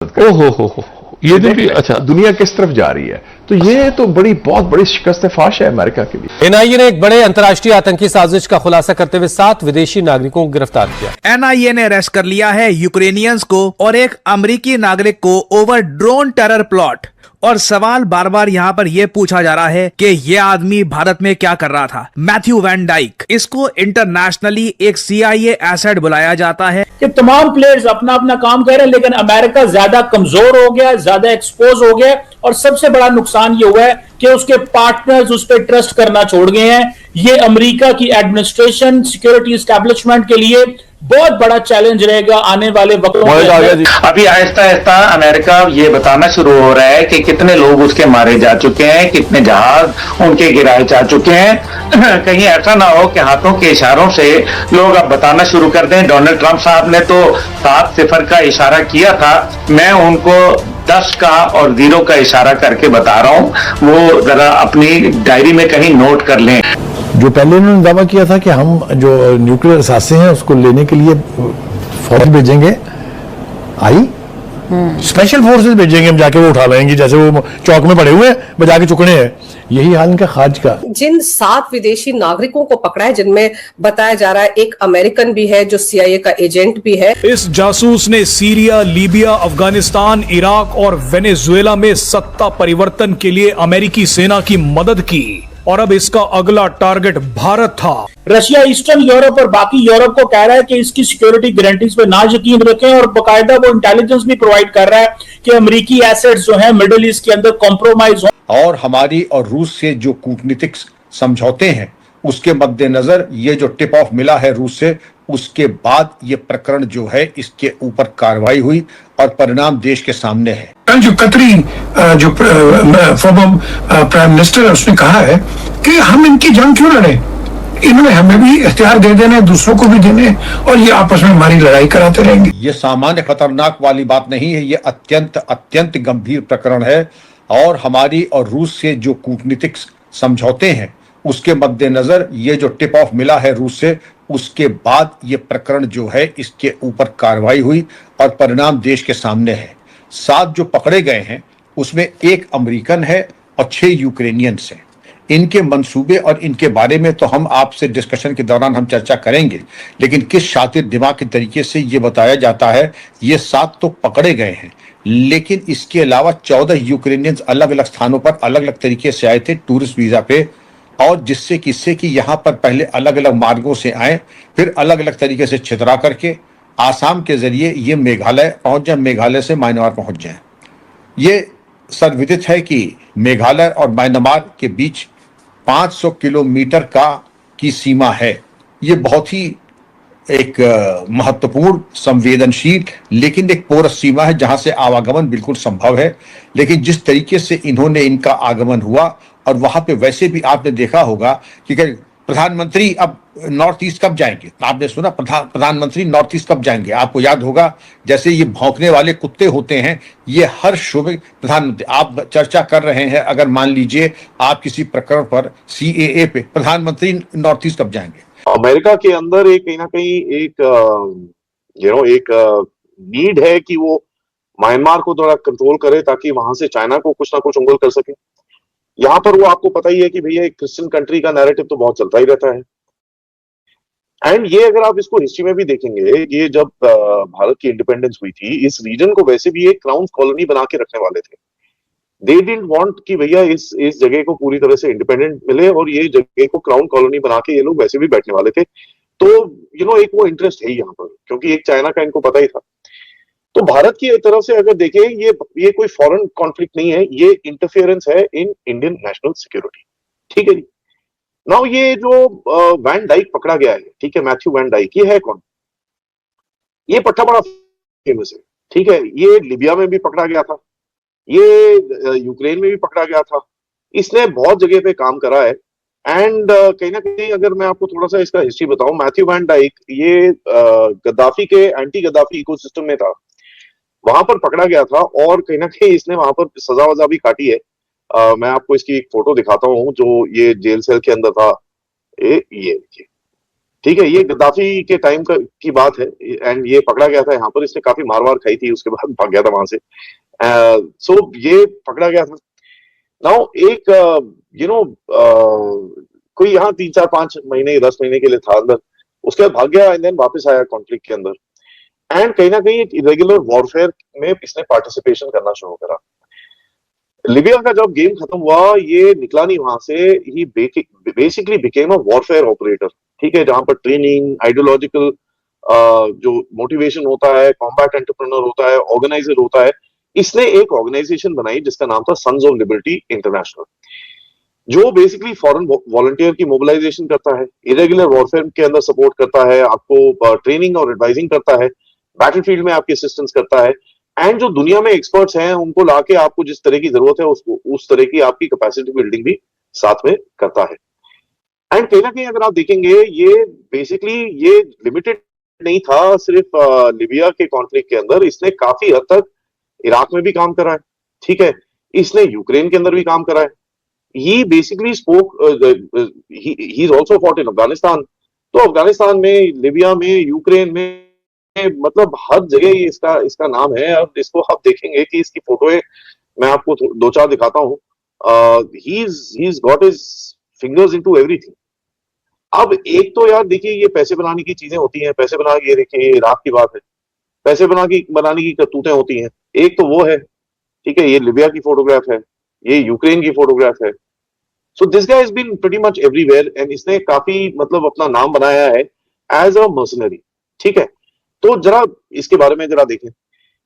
हो, ये दिन भी अच्छा। दुनिया किस तरफ जा रही है, तो ये तो बहुत बड़ी शिकस्त फाश है अमेरिका के लिए। एनआईए ने एक बड़े अंतर्राष्ट्रीय आतंकी साजिश का खुलासा करते हुए 7 विदेशी नागरिकों को गिरफ्तार किया। एनआईए ने अरेस्ट कर लिया है यूक्रेनियंस को और एक अमेरिकी नागरिक को ओवर ड्रोन टेरर प्लॉट। और सवाल बार बार यहाँ पर यह पूछा जा रहा है कि ये आदमी भारत में क्या कर रहा था। मैथ्यू वैन डाइक, इसको इंटरनेशनली एक सीआईए एसेट बुलाया जाता है। कि तमाम प्लेयर्स अपना अपना काम कर रहे हैं, लेकिन अमेरिका ज्यादा कमजोर हो गया, ज्यादा एक्सपोज हो गया, और सबसे बड़ा नुकसान ये हुआ है कि उसके पार्टनर्स उस पर ट्रस्ट करना छोड़ गए हैं। ये अमेरिका की एडमिनिस्ट्रेशन, सिक्योरिटी एस्टेब्लिशमेंट के लिए बहुत बड़ा चैलेंज रहेगा आने वाले वक्तों में। अभी आहिस्ता आहिस्ता अमेरिका ये बताना शुरू हो रहा है कि कितने लोग उसके मारे जा चुके हैं, कितने जहाज उनके गिराए जा चुके हैं। कहीं ऐसा ना हो कि हाथों के इशारों से लोग अब बताना शुरू कर दें। डोनाल्ड ट्रंप साहब ने तो 7-0 का इशारा किया था, मैं उनको 10 का और 0 का इशारा करके बता रहा हूं, वो जरा अपनी डायरी में कहीं नोट कर लें। जो पहले उन्होंने दावा किया था कि हम जो न्यूक्लियर असासे हैं उसको लेने के लिए फोर्स भेजेंगे, आई स्पेशल फोर्सेस भेजेंगे, हम जाके वो उठा लाएंगे, जैसे वो चौक में पड़े हुए हैं बजा के चुकने हैं। यही हाल इनका खाज का। जिन 7 विदेशी नागरिकों को पकड़ा है, जिनमें बताया जा रहा है एक अमेरिकन भी है जो सीआईए का एजेंट भी है। इस जासूस ने सीरिया, लीबिया, अफगानिस्तान, इराक और वेनेजुएला में सत्ता परिवर्तन के लिए अमेरिकी सेना की मदद की और अब इसका अगला टारगेट भारत था। रशिया ईस्टर्न यूरोप और बाकी यूरोप को कह रहा है कि इसकी सिक्योरिटी गारंटीज पे ना यकीन रखें, और बाकायदा वो इंटेलिजेंस भी प्रोवाइड कर रहा है कि अमेरिकी एसेट्स जो हैं मिडिल ईस्ट के अंदर कॉम्प्रोमाइज हो। और हमारी और रूस से जो कूटनीतिक समझौते हैं उसके मद्देनजर ये जो टिप ऑफ मिला है रूस से, उसके बाद ये प्रकरण जो है इसके ऊपर कार्रवाई हुई और परिणाम देश के सामने है। जो कतरी जो फॉर्मर प्राइम मिनिस्टर है उसने कहा है कि हम इनकी जंग क्यों लड़े, इन्होंने हमें भी इख्तियार दे देने, दूसरों को भी देने, और ये आपस में हमारी लड़ाई कराते रहेंगे। ये सामान्य खतरनाक वाली बात नहीं है, ये अत्यंत अत्यंत गंभीर प्रकरण है। और हमारी और रूस से जो कूटनीतिक समझौते हैं उसके मद्देनजर ये जो टिप ऑफ मिला है रूस से, उसके बाद ये प्रकरण जो है इसके ऊपर कार्रवाई हुई और परिणाम देश के सामने है। 7 जो पकड़े गए हैं उसमें 1 अमेरिकन है और 6 यूक्रेनियंस हैं। इनके मंसूबे और इनके बारे में तो हम आपसे डिस्कशन के दौरान हम चर्चा करेंगे, लेकिन किस शातिर दिमाग के तरीके से ये बताया जाता है, ये 7 तो पकड़े गए हैं, लेकिन इसके अलावा 14 यूक्रेनियंस अलग अलग स्थानों पर अलग अलग तरीके से आए थे टूरिस्ट वीजा पे, और जिससे किससे कि यहाँ पर पहले अलग अलग मार्गों से आए, फिर अलग अलग तरीके से छितरा करके आसाम के जरिए ये मेघालय पहुंच जाए, मेघालय से म्यांमार पहुंच जाए। ये सर्वविदित है कि मेघालय और म्यांमार के बीच 500 किलोमीटर की सीमा है। ये बहुत ही एक महत्वपूर्ण, संवेदनशील, लेकिन एक पोरस सीमा है जहां से आवागमन बिल्कुल संभव है। लेकिन जिस तरीके से इन्होंने इनका आगमन हुआ, और वहां पे वैसे भी आपने देखा होगा कि प्रधानमंत्री अब नॉर्थ ईस्ट कब जाएंगे, आपने सुना प्रधानमंत्री नॉर्थ ईस्ट कब जाएंगे, आपको याद होगा जैसे ये भौंकने वाले कुत्ते होते हैं, ये हर शोबे प्रधानमंत्री, आप चर्चा कर रहे हैं, अगर मान लीजिए आप किसी प्रकरण पर सीएए पे, प्रधानमंत्री नॉर्थ ईस्ट कब जाएंगे। अमेरिका के अंदर एक कहीं ना कहीं एक नीड है कि वो म्यांमार को थोड़ा कंट्रोल करे ताकि वहां से चाइना को कुछ ना कुछ उंगल कर सके। यहाँ पर वो आपको पता ही है कि भैया एक क्रिश्चियन कंट्री का नैरेटिव तो बहुत चलता ही रहता है। एंड ये अगर आप इसको हिस्ट्री में भी देखेंगे, ये जब भारत की इंडिपेंडेंस हुई थी, इस रीजन को वैसे भी एक क्राउन कॉलोनी बना के रखने वाले थे। दे डिडंट वांट कि भैया इस जगह को पूरी तरह से इंडिपेंडेंट मिले, और ये जगह को क्राउन कॉलोनी बना के ये लोग वैसे भी बैठने वाले थे। तो एक वो इंटरेस्ट है यहाँ पर, क्योंकि एक चाइना का इनको पता ही था। तो भारत की तरफ से अगर देखें, ये कोई फॉरेन कॉन्फ्लिक्ट नहीं है, ये इंटरफेरेंस है इन इंडियन नेशनल सिक्योरिटी। ठीक है जी। नाउ ये जो वैन डाइक पकड़ा गया है, ठीक है, मैथ्यू वैन डाइक, ये है कौन? ये पट्टा बड़ा फेमस है, ठीक है। ये लिबिया में भी पकड़ा गया था, ये यूक्रेन में भी पकड़ा गया था, इसने बहुत जगह पे काम करा है। एंड कहीं ना कहीं अगर मैं आपको थोड़ा सा इसका हिस्ट्री बताऊं, मैथ्यू वैन डाइक ये गद्दाफी के एंटी गद्दाफी इकोसिस्टम में था, वहां पर पकड़ा गया था, और कहीं ना कहीं इसने वहां पर सजा वजा भी काटी है। मैं आपको इसकी एक फोटो दिखाता हूँ जो ये जेल सेल के अंदर था, ये देखिए, ठीक है, ये गद्दाफी के टाइम की बात है एंड ये पकड़ा गया था यहाँ पर, इसने काफी मार खाई थी, उसके बाद भाग गया था वहां से। सो ये पकड़ा गया था। नाउ एक कोई यहाँ 3, 4, 5 महीने 10 महीने के लिए था अंदर, उसके बाद भाग गया एंड देन वापस आया कॉन्फ्लिक्ट के अंदर एंड कहीं ना कहीं इरेगुलर वॉरफेयर में इसने पार्टिसिपेशन करना शुरू करा। लीबिया का जब गेम खत्म हुआ, ये निकला नहीं वहां से, he basically became a warfare operator. ठीक है, जहां पर ट्रेनिंग, आइडियोलॉजिकल जो मोटिवेशन होता है, कॉम्बैट एंटरप्रेन्योर होता है, ऑर्गेनाइजर होता है। इसने एक ऑर्गेनाइजेशन बनाई जिसका नाम था सन्स ऑफ लिबर्टी इंटरनेशनल, जो बेसिकली फॉरेन वॉलंटियर की मोबिलाइजेशन करता है, इरेगुलर वॉरफेयर के अंदर सपोर्ट करता है, आपको ट्रेनिंग और एडवाइजिंग करता है, बैटलफील्ड में आपकी असिस्टेंस करता है एंड जो दुनिया में एक्सपर्ट्स हैं उनको लाके आपको जिस तरह की जरूरत है उसको उस तरह की आपकी कैपेसिटी बिल्डिंग भी साथ में करता है। एंड कहीं ना कहीं अगर आप देखेंगे, ये बेसिकली ये लिमिटेड नहीं था सिर्फ लीबिया के कॉन्फ्लिक्ट के अंदर, इसने काफी हद तक इराक में भी काम करा है। ठीक है, इसने यूक्रेन के अंदर भी काम करा है। He basically spoke, he is also fought in Afghanistan. तो अफगानिस्तान में, लिबिया में, यूक्रेन में, मतलब हर जगह ये इसका नाम है। अब इसको आप देखेंगे कि इसकी फोटोएं मैं आपको 2-4 दिखाता हूँ। he's got his fingers into everything। अब एक तो यार देखिए, ये पैसे बनाने की चीजें होती हैं, पैसे बना के, देखिए इराक की बात है, पैसे बनाने की करतूतें होती हैं। एक तो वो है, ठीक है, ये लिबिया की फोटोग्राफ है, ये यूक्रेन की फोटोग्राफ है। So this guy has been pretty much everywhere and इसने काफी मतलब अपना नाम बनाया है एज अ मर्सनरी। ठीक है, तो जरा इसके बारे में जरा देखें।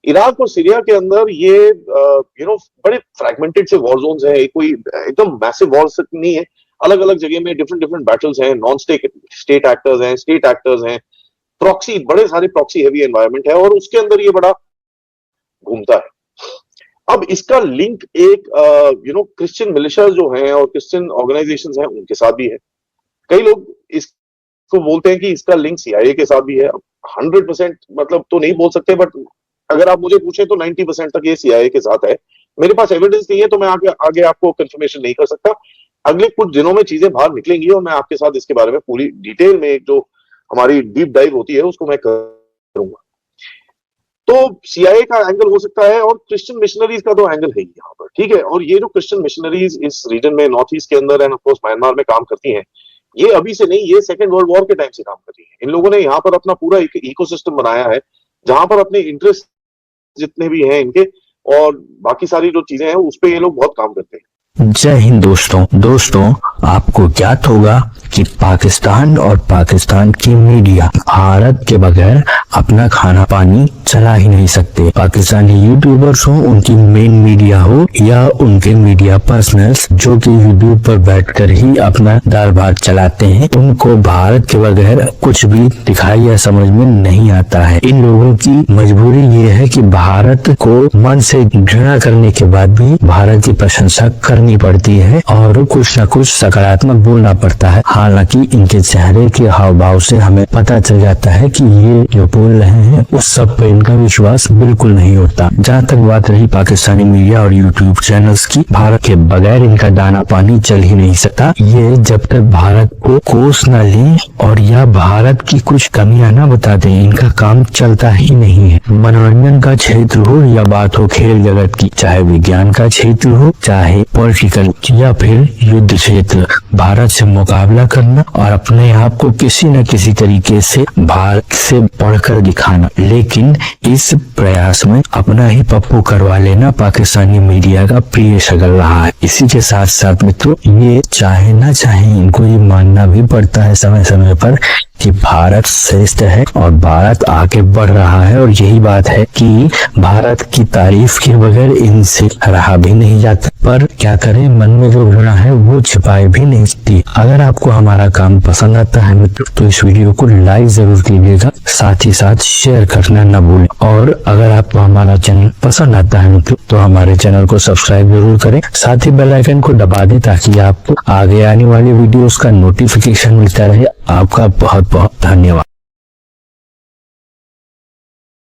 इराक और सीरिया के अंदर ये बड़े फ्रैगमेंटेड से वॉर जोन्स हैं, कोई एकदम मैसिव वॉर नहीं है, अलग अलग जगह में डिफरेंट बैटल्स हैं, नॉन स्टेट एक्टर्स हैं, स्टेट एक्टर्स हैं, प्रॉक्सी, बड़े सारे प्रॉक्सी हेवी एनवायरनमेंट है और उसके अंदर ये बड़ा घूमता है। अब इसका लिंक एक क्रिश्चियन मिलिशियाज जो हैं और क्रिश्चियन ऑर्गेनाइजेशंस हैं उनके साथ भी है। कई लोग इसको बोलते हैं कि इसका लिंक CIA के साथ भी है। 100% मतलब तो नहीं बोल सकते, बट अगर आप मुझे पूछें तो 90% तक ये CIA के साथ है। मेरे पास एविडेंस नहीं है तो मैं आगे आपको कंफर्मेशन नहीं कर सकता। अगले कुछ दिनों में चीजें बाहर निकलेंगी और मैं आपके साथ इसके बारे में पूरी डिटेल में एक जो हमारी डीप डाइव होती है उसको मैं करूंगा। तो CIA का एंगल हो सकता है और क्रिश्चियन मिशनरीज का तो एंगल है ही यहाँ पर। ठीक है, और ये जो क्रिश्चियन मिशनरीज इस रीजन में, नॉर्थ ईस्ट के अंदर एंड ऑफ कोर्स म्यांमार में काम करती हैं, ये अभी से नहीं, ये सेकेंड वर्ल्ड वॉर के टाइम से काम कर रही है। इन लोगों ने यहाँ पर अपना पूरा एक इकोसिस्टम बनाया है जहां पर अपने इंटरेस्ट जितने भी हैं इनके और बाकी सारी जो चीजें हैं उस पर ये लोग बहुत काम करते हैं। जय हिंद दोस्तों, आपको ज्ञात होगा कि पाकिस्तान और पाकिस्तान की मीडिया भारत के बगैर अपना खाना पानी चला ही नहीं सकते। पाकिस्तानी यूट्यूबर्स हो, उनकी मेन मीडिया हो या उनके मीडिया पर्सनल्स जो कि यूट्यूब पर बैठकर ही अपना दाल भात चलाते हैं, उनको भारत के बगैर कुछ भी दिखाई या समझ में नहीं आता है। इन लोगों की मजबूरी ये है कि भारत को मन से घृणा करने के बाद भी भारत की प्रशंसा करनी पड़ती है और कुछ न कुछ सकारात्मक बोलना पड़ता है। हालांकि इनके चेहरे के हाव भाव से हमें पता चल जाता है कि ये जो बोल रहे हैं उस सब पर इनका विश्वास बिल्कुल नहीं होता। जहाँ तक बात रही पाकिस्तानी मीडिया और यूट्यूब चैनल्स की, भारत के बगैर इनका दाना पानी चल ही नहीं सकता। ये जब तक भारत को कोस न ले और या भारत की कुछ कमियां न बता दें, इनका काम चलता ही नहीं है। मनोरंजन का क्षेत्र हो या बात हो खेल जगत की, चाहे विज्ञान का क्षेत्र हो, चाहे पॉलिटिकल या फिर युद्ध क्षेत्र, भारत से मुकाबला करना और अपने आप को किसी न किसी तरीके से भारत से बढ़कर दिखाना, लेकिन इस प्रयास में अपना ही पप्पू करवा लेना पाकिस्तानी मीडिया का प्रिय शगल रहा है। इसी के साथ साथ मित्रों, ये चाहे ना चाहे इनको ये मानना भी पड़ता है समय समय पर कि भारत श्रेष्ठ है और भारत आगे बढ़ रहा है, और यही बात है कि भारत की तारीफ के बगैर इनसे रहा भी नहीं जाता। पर क्या करें, मन में जो घृणा है वो छिपाए भी नहीं सकती। अगर आपको हमारा काम पसंद आता है मित्रों तो इस वीडियो को लाइक जरूर कीजिएगा, साथ ही साथ शेयर करना न भूलें। और अगर आपको हमारा चैनल पसंद आता है मित्रों तो हमारे चैनल को सब्सक्राइब जरूर करें, साथ ही बेल आइकन को दबा दें ताकि आपको आगे आने वाली वीडियोस का नोटिफिकेशन मिलता रहे। आपका बहुत बहुत धन्यवाद।